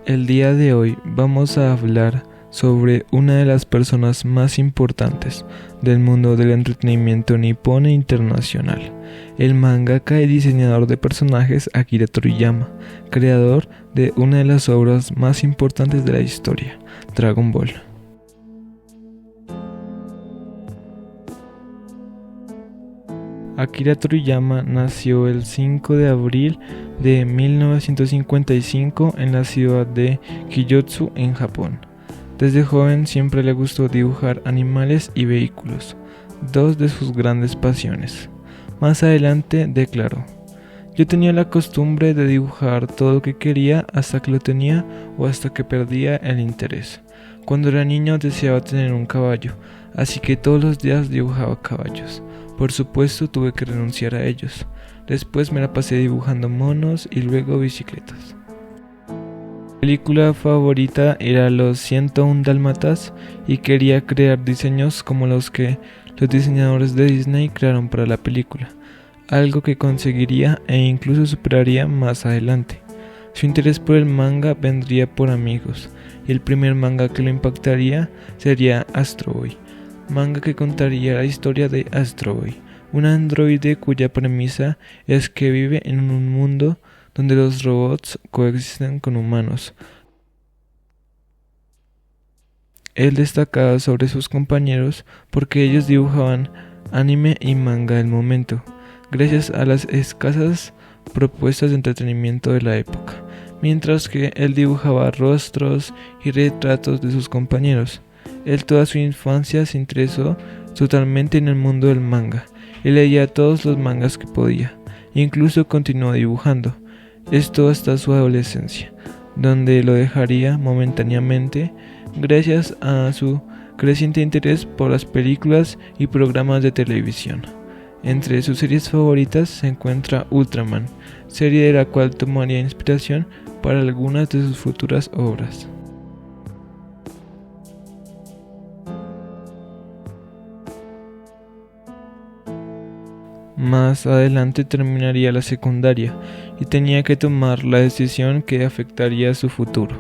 El día de hoy vamos a hablar sobre una de las personas más importantes del mundo del entretenimiento nipón e internacional, el mangaka y diseñador de personajes Akira Toriyama, creador de una de las obras más importantes de la historia, Dragon Ball. Akira Toriyama nació el 5 de abril de 1955 en la ciudad de Kyōtsu, en Japón. Desde joven siempre le gustó dibujar animales y vehículos, dos de sus grandes pasiones. Más adelante declaró: "Yo tenía la costumbre de dibujar todo lo que quería hasta que lo tenía o hasta que perdía el interés. Cuando era niño deseaba tener un caballo, así que todos los días dibujaba caballos. Por supuesto tuve que renunciar a ellos. Después me la pasé dibujando monos y luego bicicletas. Mi película favorita era Los 101 Dálmatas y quería crear diseños como los que los diseñadores de Disney crearon para la película, algo que conseguiría e incluso superaría más adelante. Su interés por el manga vendría por amigos, y el primer manga que lo impactaría sería Astro Boy, manga que contaría la historia de Astro Boy, un androide cuya premisa es que vive en un mundo donde los robots coexisten con humanos. Él destacaba sobre sus compañeros porque ellos dibujaban anime y manga del momento, gracias a las escasas propuestas de entretenimiento de la época, mientras que él dibujaba rostros y retratos de sus compañeros. Él toda su infancia se interesó totalmente en el mundo del manga y leía todos los mangas que podía, incluso continuó dibujando, esto hasta su adolescencia, donde lo dejaría momentáneamente gracias a su creciente interés por las películas y programas de televisión. Entre sus series favoritas se encuentra Ultraman, serie de la cual tomaría inspiración para algunas de sus futuras obras. Más adelante terminaría la secundaria y tenía que tomar la decisión que afectaría su futuro,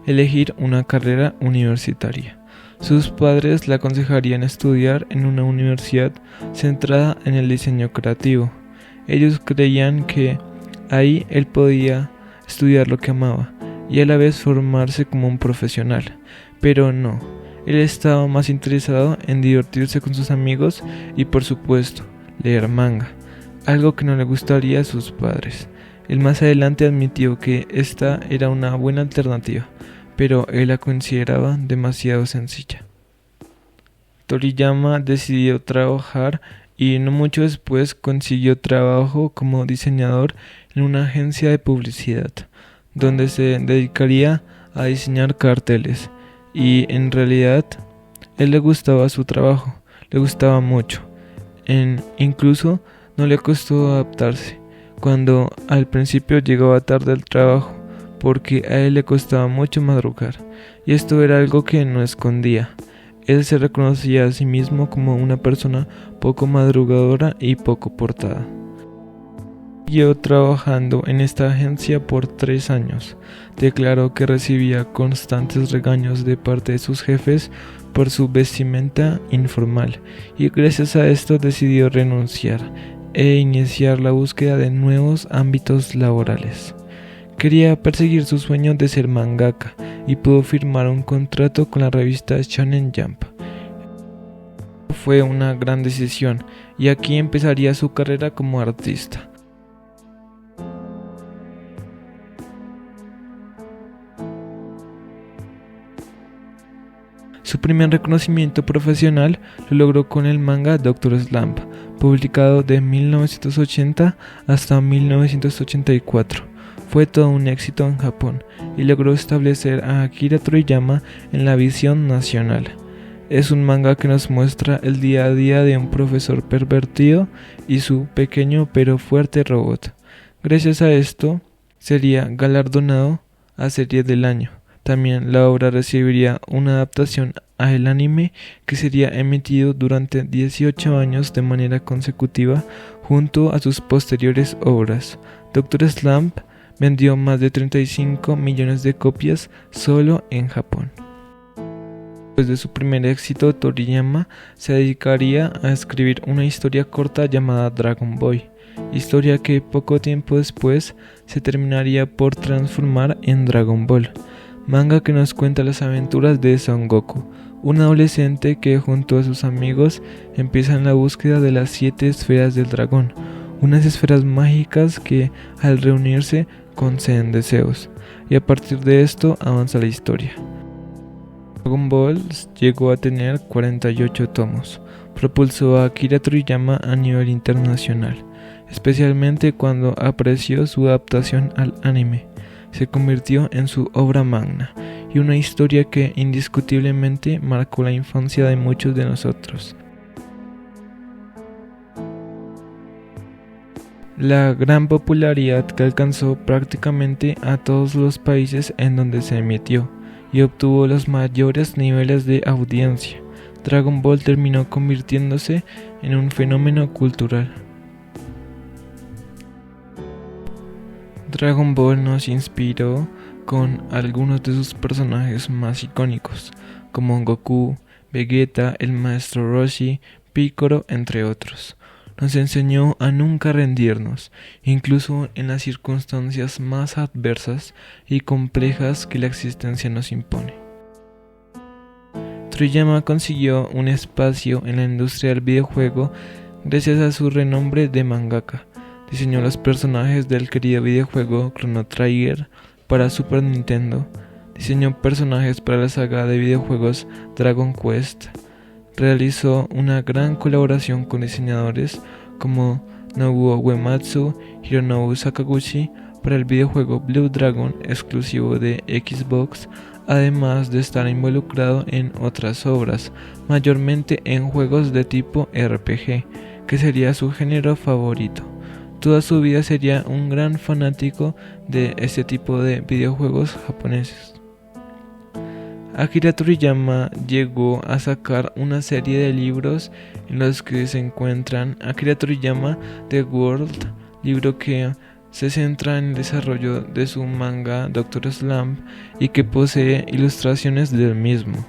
elegir una carrera universitaria. Sus padres le aconsejarían estudiar en una universidad centrada en el diseño creativo. Ellos creían que ahí él podía estudiar lo que amaba y a la vez formarse como un profesional, pero no, él estaba más interesado en divertirse con sus amigos y, por supuesto, leer manga, algo que no le gustaría a sus padres. Él más adelante admitió que esta era una buena alternativa, pero él la consideraba demasiado sencilla. Toriyama decidió trabajar y no mucho después consiguió trabajo como diseñador en una agencia de publicidad, donde se dedicaría a diseñar carteles, y en realidad él le gustaba su trabajo, le gustaba mucho. Incluso no le costó adaptarse cuando al principio llegaba tarde al trabajo, porque a él le costaba mucho madrugar, y esto era algo que no escondía. Él se reconocía a sí mismo como una persona poco madrugadora y poco portada. Siguió trabajando en esta agencia por 3 años. Declaró que recibía constantes regaños de parte de sus jefes por su vestimenta informal, y gracias a esto decidió renunciar e iniciar la búsqueda de nuevos ámbitos laborales. Quería perseguir su sueño de ser mangaka y pudo firmar un contrato con la revista Shonen Jump. Fue una gran decisión, y aquí empezaría su carrera como artista. Su primer reconocimiento profesional lo logró con el manga Dr. Slump, publicado de 1980 hasta 1984. Fue todo un éxito en Japón y logró establecer a Akira Toriyama en la visión nacional. Es un manga que nos muestra el día a día de un profesor pervertido y su pequeño pero fuerte robot. Gracias a esto, sería galardonado a Serie del Año. También la obra recibiría una adaptación al anime que sería emitido durante 18 años de manera consecutiva junto a sus posteriores obras. Dr. Slump Vendió más de 35 millones de copias solo en Japón. Después de su primer éxito, Toriyama se dedicaría a escribir una historia corta llamada Dragon Boy, historia que poco tiempo después se terminaría por transformar en Dragon Ball, manga que nos cuenta las aventuras de Son Goku, un adolescente que junto a sus amigos empiezan la búsqueda de las 7 esferas del dragón, unas esferas mágicas que al reunirse conceden deseos, y a partir de esto avanza la historia. Dragon Ball llegó a tener 48 tomos, propulsó a Akira Toriyama a nivel internacional, especialmente cuando apreció su adaptación al anime. Se convirtió en su obra magna y una historia que indiscutiblemente marcó la infancia de muchos de nosotros. La gran popularidad que alcanzó prácticamente a todos los países en donde se emitió y obtuvo los mayores niveles de audiencia. Dragon Ball terminó convirtiéndose en un fenómeno cultural. Dragon Ball nos inspiró con algunos de sus personajes más icónicos, como Goku, Vegeta, el maestro Roshi, Piccolo, entre otros. Nos enseñó a nunca rendirnos, incluso en las circunstancias más adversas y complejas que la existencia nos impone. Toriyama consiguió un espacio en la industria del videojuego gracias a su renombre de mangaka. Diseñó los personajes del querido videojuego Chrono Trigger para Super Nintendo, diseñó personajes para la saga de videojuegos Dragon Quest, realizó una gran colaboración con diseñadores como Nobuo Uematsu y Hironobu Sakaguchi para el videojuego Blue Dragon exclusivo de Xbox, además de estar involucrado en otras obras, mayormente en juegos de tipo RPG, que sería su género favorito. Toda su vida sería un gran fanático de este tipo de videojuegos japoneses. Akira Toriyama llegó a sacar una serie de libros en los que se encuentran Akira Toriyama The World, libro que se centra en el desarrollo de su manga Dr. Slump y que posee ilustraciones del mismo.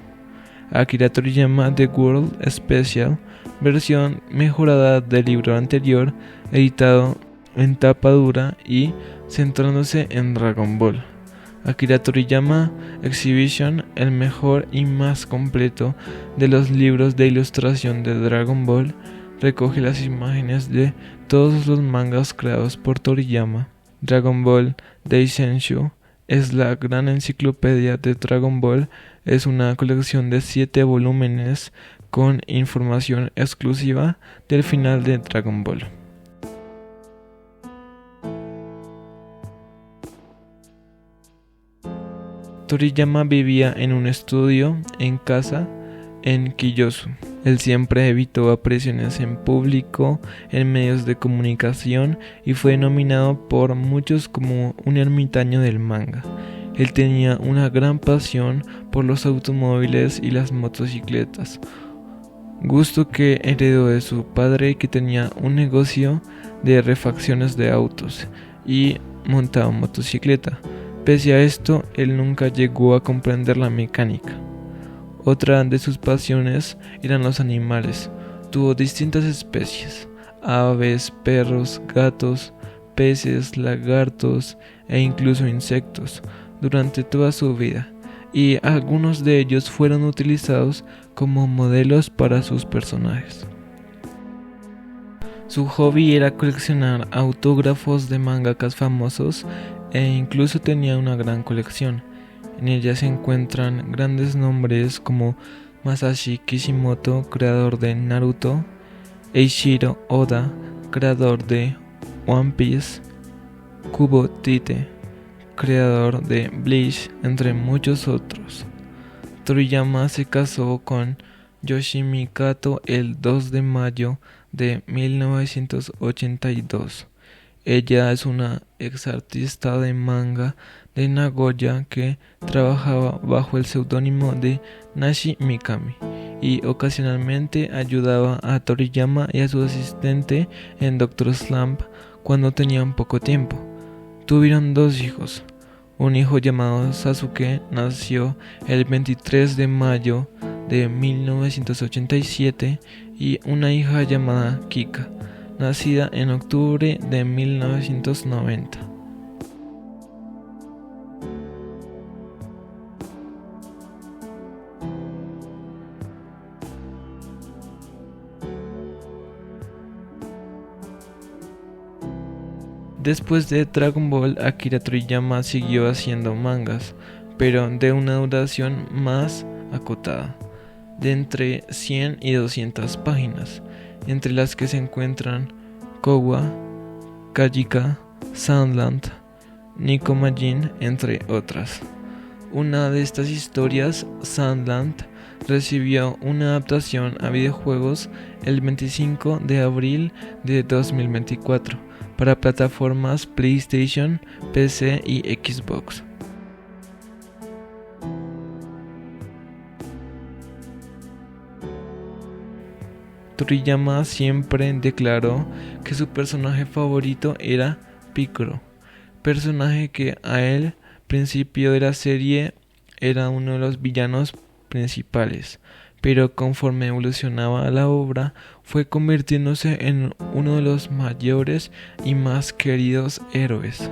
Akira Toriyama The World Special, versión mejorada del libro anterior, editado en tapa dura y centrándose en Dragon Ball. Akira Toriyama Exhibition, el mejor y más completo de los libros de ilustración de Dragon Ball, recoge las imágenes de todos los mangas creados por Toriyama. Dragon Ball Daisenshu es la gran enciclopedia de Dragon Ball, es una colección de 7 volúmenes con información exclusiva del final de Dragon Ball. Toriyama vivía en un estudio en casa en Kiyosu. Él siempre evitó apariciones en público, en medios de comunicación y fue denominado por muchos como un ermitaño del manga. Él tenía una gran pasión por los automóviles y las motocicletas, gusto que heredó de su padre, que tenía un negocio de refacciones de autos y montaba motocicleta. Pese a esto, él nunca llegó a comprender la mecánica. Otra de sus pasiones eran los animales. Tuvo distintas especies: aves, perros, gatos, peces, lagartos e incluso insectos durante toda su vida, y algunos de ellos fueron utilizados como modelos para sus personajes. Su hobby era coleccionar autógrafos de mangakas famosos e incluso tenía una gran colección. En ella se encuentran grandes nombres como Masashi Kishimoto, creador de Naruto, Eiichiro Oda, creador de One Piece, Kubo Tite, creador de Bleach, entre muchos otros. Toriyama se casó con Yoshimi Kato el 2 de mayo de 1982. Ella es una ex artista de manga de Nagoya que trabajaba bajo el seudónimo de Nashi Mikami y ocasionalmente ayudaba a Toriyama y a su asistente en Dr. Slump cuando tenían poco tiempo. Tuvieron 2 hijos. Un hijo llamado Sasuke nació el 23 de mayo de 1987 y una hija llamada Kika, nacida en octubre de 1990. Después de Dragon Ball, Akira Toriyama siguió haciendo mangas, pero de una duración más acotada, de entre 100 y 200 páginas, entre las que se encuentran Kowa, Kajika, Sandland, Nico Majin, entre otras. Una de estas historias, Sandland, recibió una adaptación a videojuegos el 25 de abril de 2024 para plataformas PlayStation, PC y Xbox. Toriyama siempre declaró que su personaje favorito era Piccolo, personaje que a él, principio de la serie, era uno de los villanos principales, pero conforme evolucionaba la obra, fue convirtiéndose en uno de los mayores y más queridos héroes.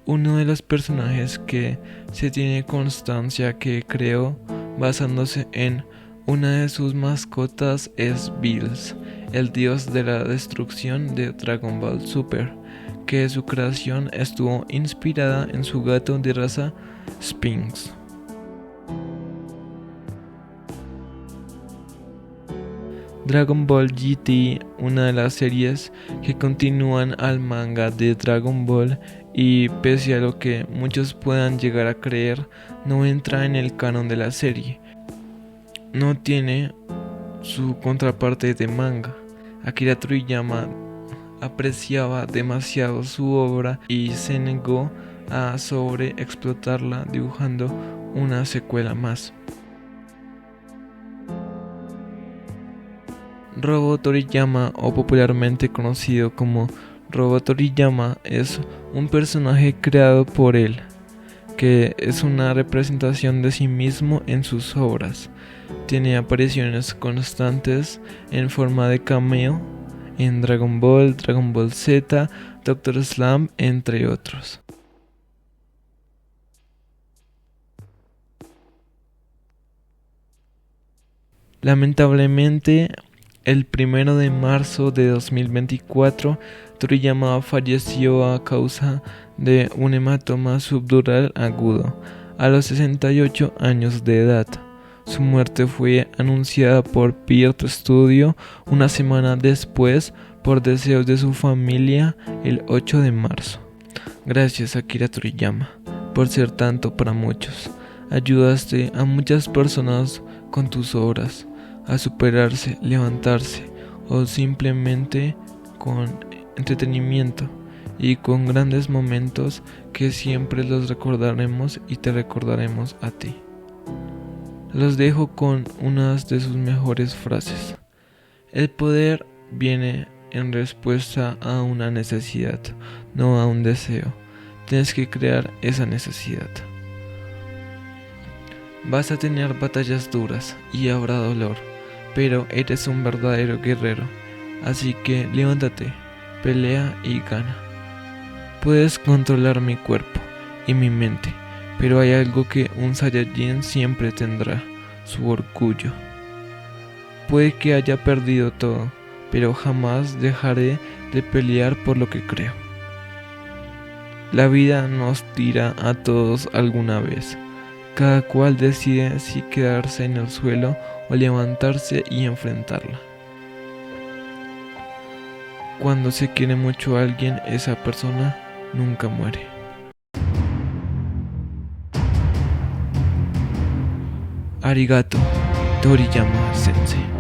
Uno de los personajes que se tiene constancia que creó basándose en una de sus mascotas es Bills, el dios de la destrucción de Dragon Ball Super, que su creación estuvo inspirada en su gato de raza Sphinx. Dragon Ball GT, una de las series que continúan al manga de Dragon Ball y pese a lo que muchos puedan llegar a creer, no entra en el canon de la serie. No tiene su contraparte de manga. Akira Toriyama apreciaba demasiado su obra y se negó a sobreexplotarla dibujando una secuela más. Robot Toriyama, o popularmente conocido como Robot Toriyama, es un personaje creado por él, que es una representación de sí mismo en sus obras. Tiene apariciones constantes en forma de cameo en Dragon Ball, Dragon Ball Z, Dr. Slump, entre otros. Lamentablemente, el 1 de marzo de 2024, Toriyama falleció a causa de un hematoma subdural agudo, a los 68 años de edad. Su muerte fue anunciada por Pierrot Studio una semana después por deseos de su familia el 8 de marzo. Gracias, Akira Toriyama, por ser tanto para muchos. Ayudaste a muchas personas con tus obras a superarse, levantarse o simplemente con entretenimiento y con grandes momentos que siempre los recordaremos y te recordaremos a ti. Los dejo con unas de sus mejores frases. El poder viene en respuesta a una necesidad, no a un deseo. Tienes que crear esa necesidad. Vas a tener batallas duras y habrá dolor, pero eres un verdadero guerrero, así que levántate, pelea y gana. Puedes controlar mi cuerpo y mi mente, pero hay algo que un Saiyajin siempre tendrá, su orgullo. Puede que haya perdido todo, pero jamás dejaré de pelear por lo que creo. La vida nos tira a todos alguna vez. Cada cual decide si quedarse en el suelo o levantarse y enfrentarla. Cuando se quiere mucho a alguien, esa persona nunca muere. Arigato, Toriyama Sensei.